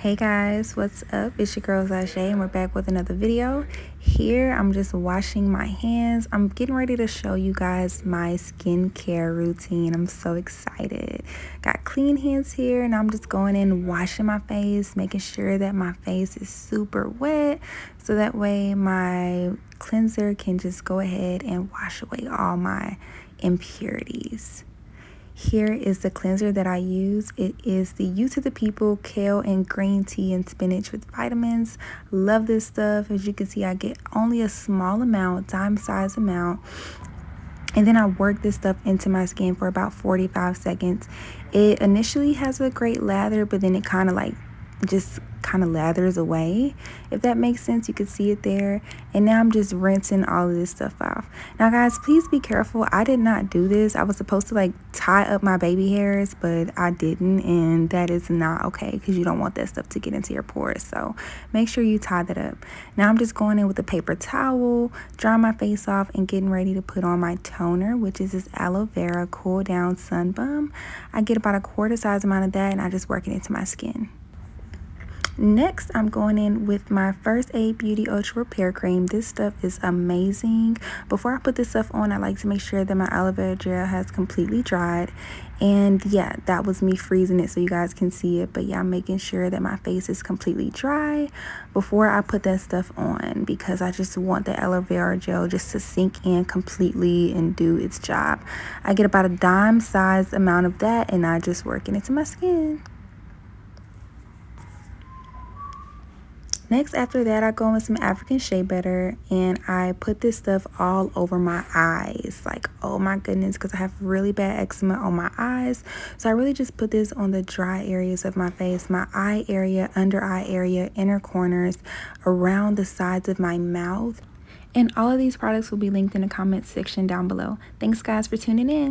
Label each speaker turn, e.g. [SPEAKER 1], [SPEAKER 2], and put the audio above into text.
[SPEAKER 1] Hey guys, what's up? It's your girl Shea and we're back with another video. Here I'm just washing my hands. I'm getting ready to show you guys my skincare routine. I'm so excited. Got clean hands here and I'm just going in washing my face, making sure that my face is super wet so that way my cleanser can just go ahead and wash away all my impurities. Here is the cleanser that I use. It is the Youth to the People Kale and Green Tea and Spinach with Vitamins. Love this stuff. As you can see, I get only a small amount, dime size amount. And then I work this stuff into my skin for about 45 seconds. It initially has a great lather, but then it kind of lathers away, if that makes sense. You can see it there. And now I'm just rinsing all of this stuff off. Now guys, please be careful. I did not do this. I was supposed to tie up my baby hairs, but I didn't, and that is not okay because you don't want that stuff to get into your pores. So make sure you tie that up. Now I'm just going in with a paper towel, drying my face off and getting ready to put on my toner, which is this aloe vera cool down sun balm. I get about a quarter size amount of that and I just work it into my skin. Next, I'm going in with my First Aid Beauty Ultra Repair Cream. This stuff is amazing. Before I put this stuff on, I like to make sure that my aloe vera gel has completely dried. And yeah, that was me freezing it so you guys can see it. But yeah, I'm making sure that my face is completely dry before I put that stuff on, because I just want the aloe vera gel just to sink in completely and do its job. I get about a dime size amount of that and I just work it into my skin. Next, after that, I go in with some African Shea Butter and I put this stuff all over my eyes. Like, oh my goodness, because I have really bad eczema on my eyes. So I really just put this on the dry areas of my face, my eye area, under eye area, inner corners, around the sides of my mouth. And all of these products will be linked in the comments section down below. Thanks guys for tuning in.